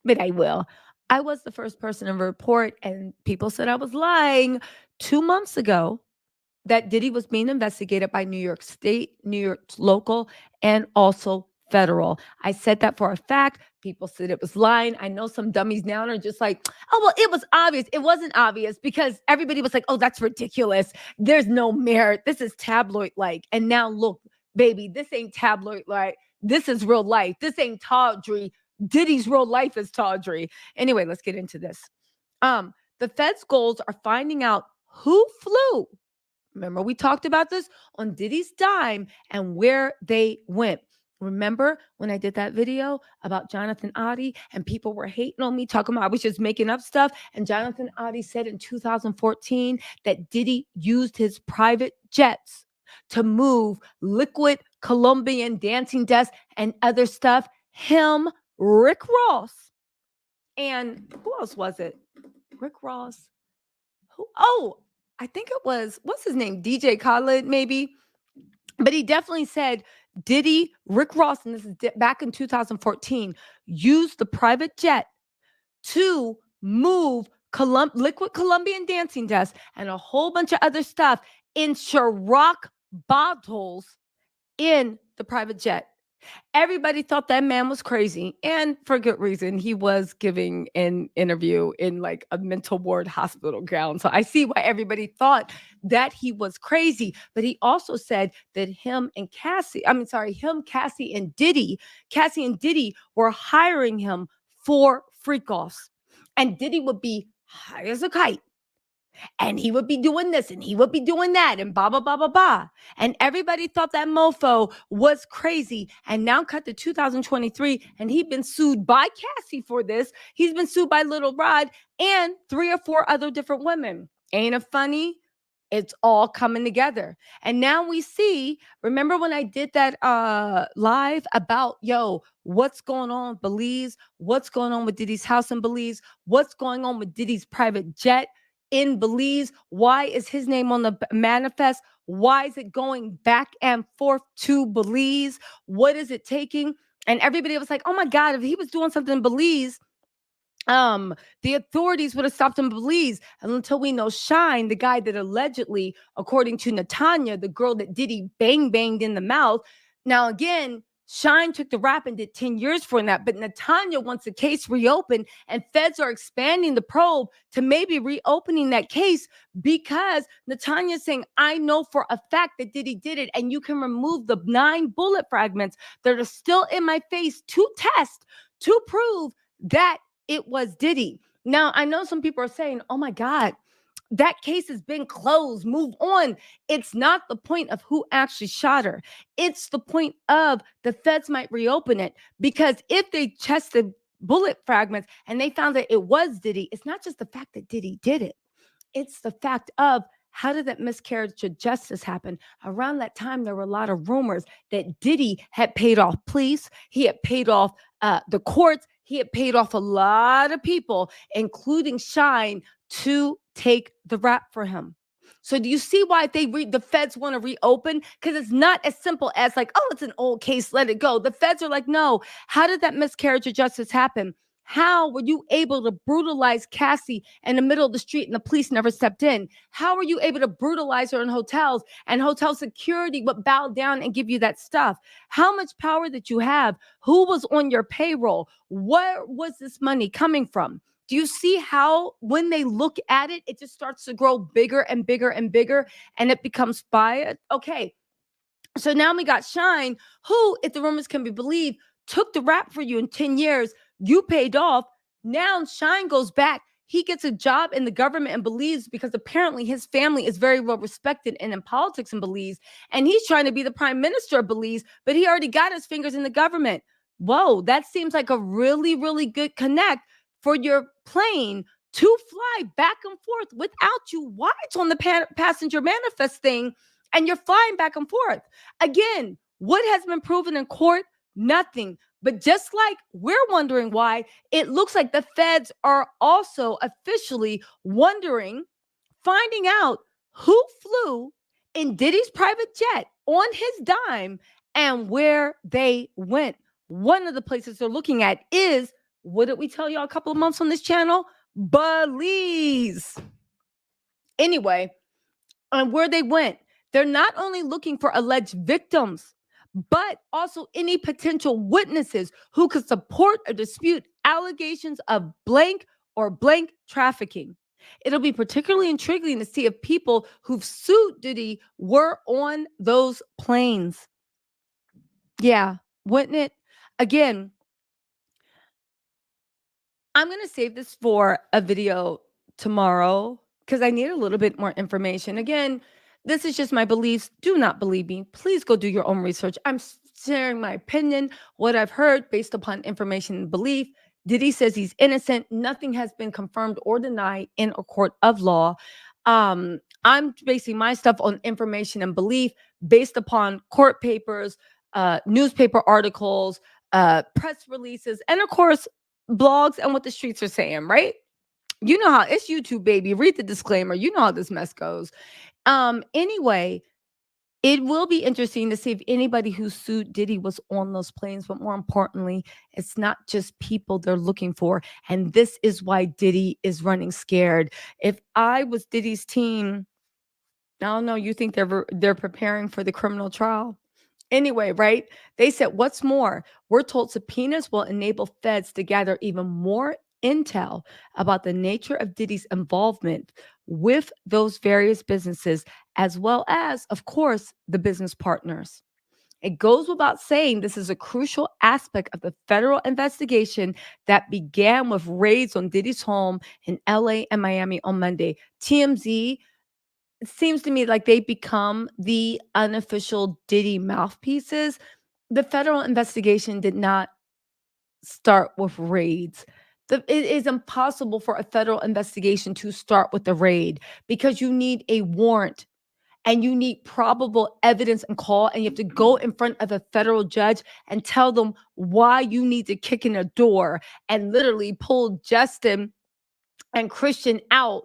but I will. I was the first person to report, and people said I was lying 2 months ago, that Diddy was being investigated by New York State, New York local, and also federal. I said that for a fact. People said it was lying. I know some dummies now are just like, oh, well, it was obvious. It wasn't obvious because everybody was like, oh, that's ridiculous. There's no merit. This is tabloid-like. And now look, baby, this ain't tabloid-like. This is real life. This ain't tawdry. Diddy's real life is tawdry. Anyway, let's get into this. The Fed's goals are finding out who flew. Remember, we talked about this on Diddy's dime and where they went. Remember when I did that video about Jonathan Oddie and people were hating on me, talking about I was just making up stuff? And Jonathan Oddie said in 2014 that Diddy used his private jets to move liquid Colombian dancing desks and other stuff. Him, Rick Ross, and who else was it? Rick Ross. Who? Oh, I think it was, what's his name? DJ Khaled, maybe. But he definitely said Diddy, Rick Ross, and this is back in 2014, used the private jet to move liquid Colombian dancing desks and a whole bunch of other stuff in Ciroc bottles in the private jet. Everybody thought that man was crazy, and for good reason. He was giving an interview in like a mental ward hospital gown. So I see why everybody thought that he was crazy. But he also said that Cassie and Diddy were hiring him for freak offs. And Diddy would be high as a kite. And he would be doing this and he would be doing that and blah, blah, blah, blah, blah. And everybody thought that mofo was crazy. And now cut to 2023 and he'd been sued by Cassie for this. He's been sued by Little Rod and 3 or 4 other different women. Ain't it funny? It's all coming together. And now we see, remember when I did that live about, what's going on with Belize? What's going on with Diddy's house in Belize? What's going on with Diddy's private jet in Belize? Why is his name on the manifest? Why is it going back and forth to Belize? What is it taking? And everybody was like, oh my God, if he was doing something in Belize, the authorities would have stopped him in Belize. And until we know Shine, the guy that allegedly, according to Natanya, the girl that Diddy banged in the mouth. Now, again, Shine took the rap and did 10 years for that. But Natanya wants the case reopened, and feds are expanding the probe to maybe reopening that case because Natanya's saying, I know for a fact that Diddy did it, and you can remove the 9 bullet fragments that are still in my face to test, to prove that it was Diddy. Now, I know some people are saying, oh my God, that case has been closed, move on. It's not the point of who actually shot her. It's the point of the feds might reopen it, because if they tested bullet fragments and they found that it was Diddy, it's not just the fact that Diddy did it. It's the fact of, how did that miscarriage of justice happen? Around that time, there were a lot of rumors that Diddy had paid off police. He had paid off the courts. He had paid off a lot of people, including Shine, to take the rap for him. So do you see why the feds want to reopen? Because it's not as simple as like, oh, it's an old case, let it go. The feds are like, no, how did that miscarriage of justice happen? How were you able to brutalize Cassie in the middle of the street and the police never stepped in? How were you able to brutalize her in hotels and hotel security would bow down and give you that stuff? How much power did you have? Who was on your payroll? Where was this money coming from? Do you see how when they look at it, it just starts to grow bigger and bigger and bigger, and it becomes biased? Okay, so now we got Shine, who, if the rumors can be believed, took the rap for you in 10 years. You paid off. Now Shine goes back. He gets a job in the government and Belize because apparently his family is very well respected and in politics in Belize. And he's trying to be the prime minister of Belize, but he already got his fingers in the government. Whoa, that seems like a really, really good connect for your plane to fly back and forth without you. Why it's on the passenger manifest thing and you're flying back and forth. Again, what has been proven in court? Nothing. But just like we're wondering why, it looks like the feds are also officially wondering, finding out who flew in Diddy's private jet on his dime and where they went. One of the places they're looking at is, what did we tell y'all a couple of months on this channel? Belize. Anyway, and where they went, they're not only looking for alleged victims, but also any potential witnesses who could support or dispute allegations of blank or blank trafficking. It'll be particularly intriguing to see if people who've sued Diddy were on those planes. Yeah, wouldn't it? Again, I'm going to save this for a video tomorrow because I need a little bit more information. Again, this is just my beliefs. Do not believe me. Please go do your own research. I'm sharing my opinion, what I've heard based upon information and belief. Diddy says he's innocent. Nothing has been confirmed or denied in a court of law. I'm basing my stuff on information and belief based upon court papers, newspaper articles, press releases, and of course, blogs and what the streets are saying, right? You know how it's YouTube, baby. Read the disclaimer. You know how this mess goes. Anyway, it will be interesting to see if anybody who sued Diddy was on those planes, but more importantly, it's not just people they're looking for. And this is why Diddy is running scared. If I was Diddy's team, I don't know, you think they're preparing for the criminal trial? Anyway, right? They said, what's more, we're told subpoenas will enable feds to gather even more intel about the nature of Diddy's involvement with those various businesses, as well as, of course, the business partners. It goes without saying this is a crucial aspect of the federal investigation that began with raids on Diddy's home in LA and Miami on Monday. TMZ, it seems to me like they become the unofficial Diddy mouthpieces. The federal investigation did not start with raids. It is impossible for a federal investigation to start with a raid because you need a warrant and you need probable evidence and call, and you have to go in front of a federal judge and tell them why you need to kick in a door and literally pull Justin and Christian out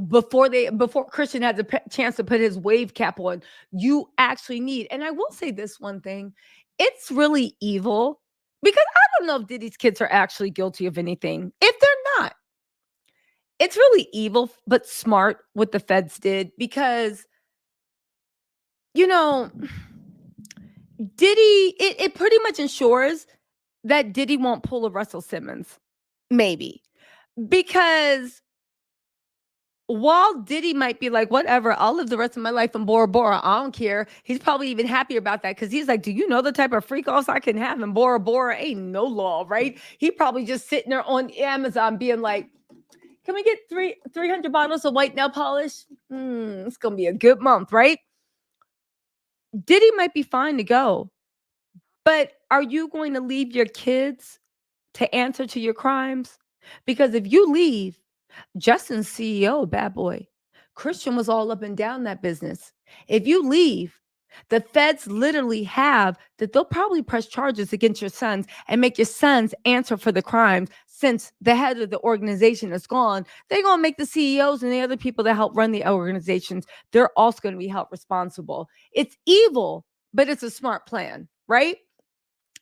before Christian had the chance to put his wave cap on. You actually need, and I will say this one thing, it's really evil because I don't know if Diddy's kids are actually guilty of anything. If they're not, it's really evil but smart what the feds did because, you know, Diddy, it pretty much ensures that Diddy won't pull a Russell Simmons. Maybe. Because while Diddy might be like, whatever, I'll live the rest of my life in Bora Bora. I don't care. He's probably even happier about that because he's like, do you know the type of freak offs I can have in Bora Bora? Ain't no law, right? He probably just sitting there on Amazon being like, can we get 300 bottles of white nail polish? It's going to be a good month, right? Diddy might be fine to go. But are you going to leave your kids to answer to your crimes? Because if you leave, Justin's CEO, bad boy. Christian was all up and down that business. If you leave, the feds literally have that they'll probably press charges against your sons and make your sons answer for the crimes since the head of the organization is gone. They're going to make the CEOs and the other people that help run the organizations, they're also going to be held responsible. It's evil, but it's a smart plan, right?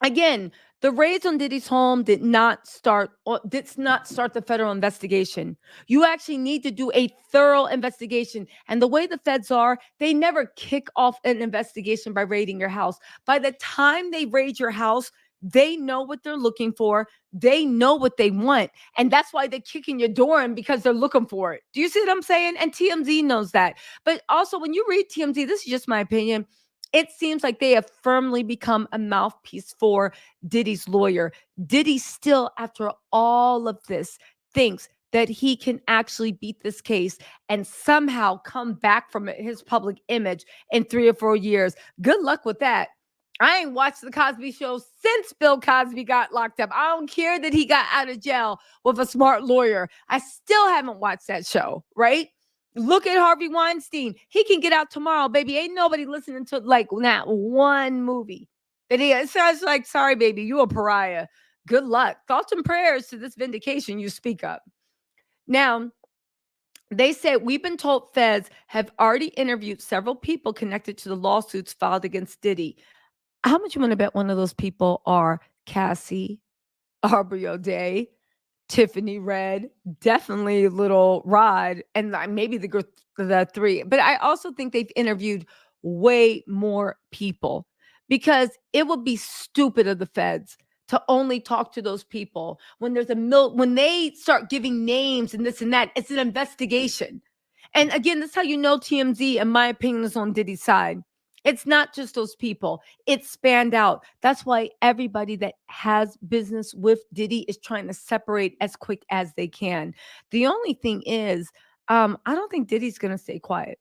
Again, the raids on Diddy's home did not start the federal investigation. You actually need to do a thorough investigation. And the way the feds are, they never kick off an investigation by raiding your house. By the time they raid your house, they know what they're looking for. They know what they want. And that's why they're kicking your door in because they're looking for it. Do you see what I'm saying? And TMZ knows that. But also, when you read TMZ, this is just my opinion, it seems like they have firmly become a mouthpiece for Diddy's lawyer. Diddy still, after all of this, thinks that he can actually beat this case and somehow come back from his public image in 3 or 4 years. Good luck with that. I ain't watched the Cosby Show since Bill Cosby got locked up. I don't care that he got out of jail with a smart lawyer. I still haven't watched that show, right? Look at Harvey Weinstein. He can get out tomorrow, baby. Ain't nobody listening to like not one movie. That he sounds like, sorry, baby, you a pariah. Good luck. Thoughts and prayers to this vindication you speak of. Now, they said, we've been told feds have already interviewed several people connected to the lawsuits filed against Diddy. How much you want to bet one of those people are Cassie, Aubrey O'Day, Tiffany Red, definitely Little Rod, and maybe the three. But I also think they've interviewed way more people because it would be stupid of the feds to only talk to those people when there's when they start giving names and this and that. It's an investigation. And again, that's how you know TMZ, in my opinion, is on Diddy's side. It's not just those people. It's spanned out. That's why everybody that has business with Diddy is trying to separate as quick as they can. The only thing is, I don't think Diddy's going to stay quiet.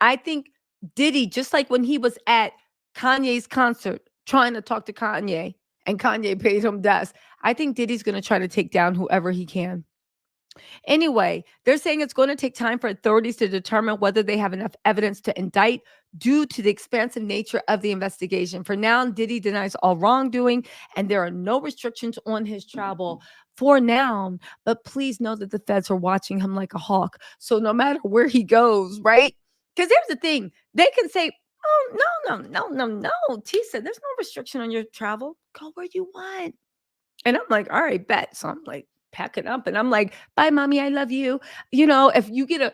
I think Diddy, just like when he was at Kanye's concert trying to talk to Kanye and Kanye paid him dust, I think Diddy's going to try to take down whoever he can. Anyway, they're saying it's going to take time for authorities to determine whether they have enough evidence to indict due to the expansive nature of the investigation. For now, Diddy denies all wrongdoing, and there are no restrictions on his travel for now. But please know that the feds are watching him like a hawk. So no matter where he goes, right? Because here's the thing. They can say, oh, no, Tisa, there's no restriction on your travel. Go where you want. And I'm like, all right, bet. So I'm like, packing up and I'm like, bye mommy, I love you. You know, if you get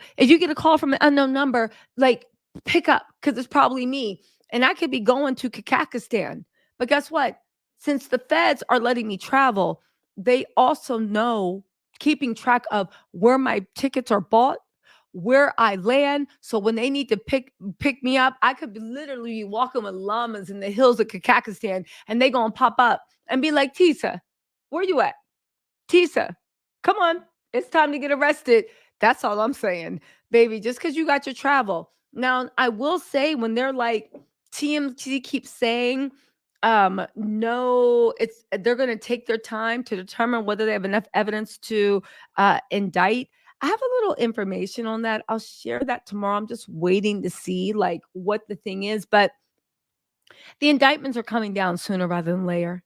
a call from an unknown number, like pick up because it's probably me. And I could be going to Kazakhstan. But guess what? Since the feds are letting me travel, they also know keeping track of where my tickets are bought, where I land. So when they need to pick me up, I could be literally walking with llamas in the hills of Kazakhstan and they gonna pop up and be like, Tisa, where you at? Tisa, come on. It's time to get arrested. That's all I'm saying, baby, just because you got your travel. Now, I will say when they're like, TMZ keeps saying, no, they're going to take their time to determine whether they have enough evidence to indict. I have a little information on that. I'll share that tomorrow. I'm just waiting to see like what the thing is, but the indictments are coming down sooner rather than later.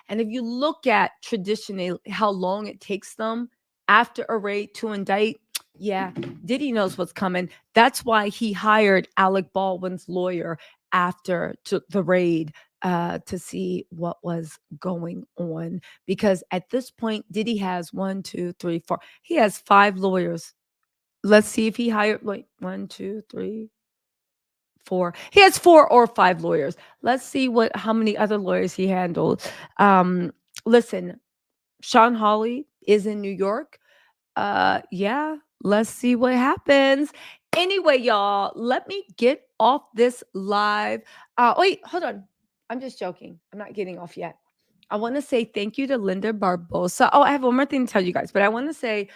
And if you look at traditionally how long it takes them after a raid to indict, Yeah, Diddy knows what's coming. That's why he hired Alec Baldwin's lawyer after the raid to see what was going on. Because at this point, Diddy has one, two, three, four. He has 5 lawyers. Let's see if he hired like 1, 2, 3, 4. He has 4 or 5 lawyers. Let's see how many other lawyers he handled. Listen, Sean Hawley is in New York. Yeah, let's see what happens. Anyway, y'all, let me get off this live. Wait, hold on. I'm just joking. I'm not getting off yet. I want to say thank you to Linda Barbosa. Oh, I have one more thing to tell you guys, but I want to say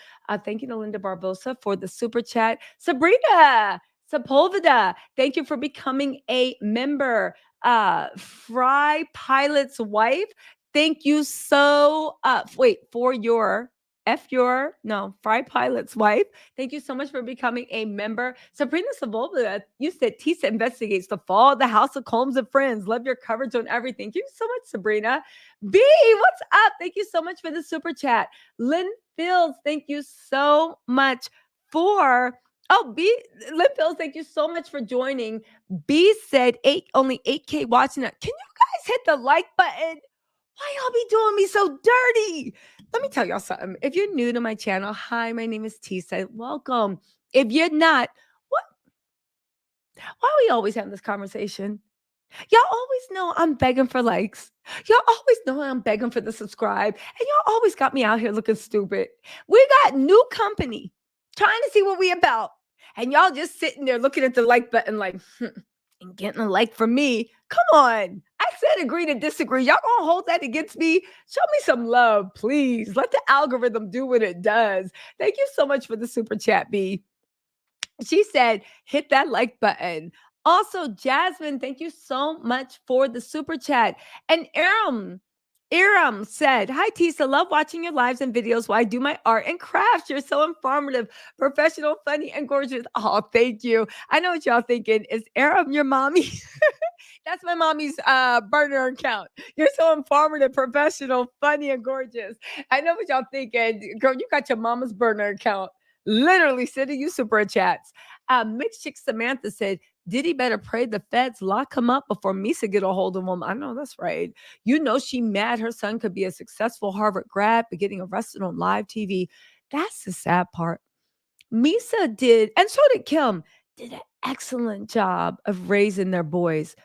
thank you to Linda Barbosa for the super chat. Sabrina Sepulveda, thank you for becoming a member. Fry Pilot's wife, thank you so wait for your Fry Pilot's wife. Thank you so much for becoming a member. Sabrina Sepulveda, you said Tisa investigates the fall of the House of Combs and Friends. Love your coverage on everything. Thank you so much, Sabrina. B, what's up? Thank you so much for the super chat. Lynn Fields, thank you so much for. Oh, B, Lynn Fields, thank you so much for joining. B said only 8K watching it. Can you guys hit the like button? Why y'all be doing me so dirty? Let me tell y'all something. If you're new to my channel, hi, my name is Tisa. Welcome. If you're not, what? Why we always having this conversation? Y'all always know I'm begging for likes. Y'all always know I'm begging for the subscribe. And y'all always got me out here looking stupid. We got new company trying to see what we about. And y'all just sitting there looking at the like button like, and getting a like from me. Come on. I said agree to disagree. Y'all gonna hold that against me? Show me some love, please. Let the algorithm do what it does. Thank you so much for the super chat, B. She said, hit that like button. Also, Jasmine, thank you so much for the super chat. And Aram said, hi, Tisa, love watching your lives and videos while I do my art and crafts. You're so informative, professional, funny, and gorgeous. Oh, thank you. I know what y'all thinking. Is Aram your mommy? That's my mommy's burner account. You're so informative, professional, funny, and gorgeous. I know what y'all thinking. Girl, you got your mama's burner account. Literally sending you super chats. Mixed Chick Samantha said, Diddy better pray the feds lock him up before Misa get a hold of him. I know that's right. You know she mad her son could be a successful Harvard grad, but getting arrested on live TV. That's the sad part. Misa did, and so did Kim, did an excellent job of raising their boys.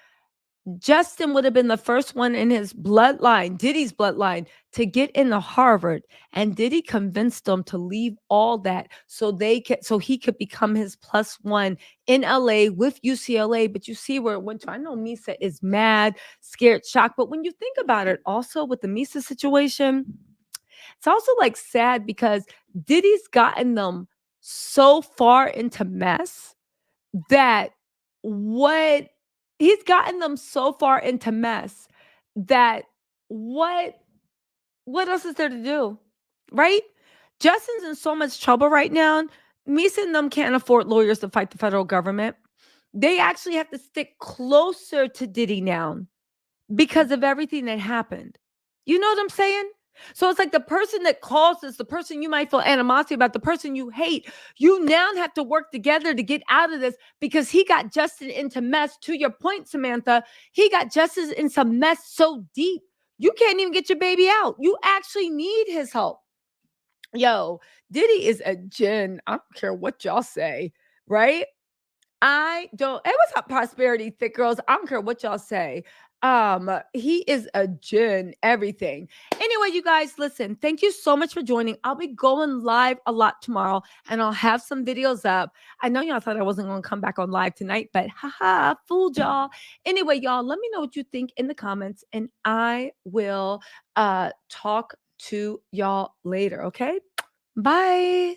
Justin would have been the first one in his bloodline, Diddy's bloodline, to get into Harvard. And Diddy convinced them to leave all that so he could become his +1 in LA with UCLA. But you see where it went to. I know Misa is mad, scared, shocked. But when you think about it, also with the Misa situation, it's also like sad because Diddy's gotten them so far into mess that what he's gotten them so far into mess that what what else is there to do? Right? Justin's in so much trouble right now. Misa and them can't afford lawyers to fight the federal government. They actually have to stick closer to Diddy now because of everything that happened. You know what I'm saying? So it's like the person that causes, the person you might feel animosity about, the person you hate, you now have to work together to get out of this because he got Justin into mess. To your point, Samantha, he got Justin in some mess so deep, you can't even get your baby out. You actually need his help. Yo, Diddy is a gin. I don't care what y'all say, right? I don't. Hey, what's up, prosperity thick girls? I don't care what y'all say. He is a gin, everything. Anyway, you guys, listen, thank you so much for joining. I'll be going live a lot tomorrow and I'll have some videos up. I know y'all thought I wasn't going to come back on live tonight, but haha, fooled y'all. Anyway, y'all, let me know what you think in the comments and I will talk to y'all later, okay? Bye.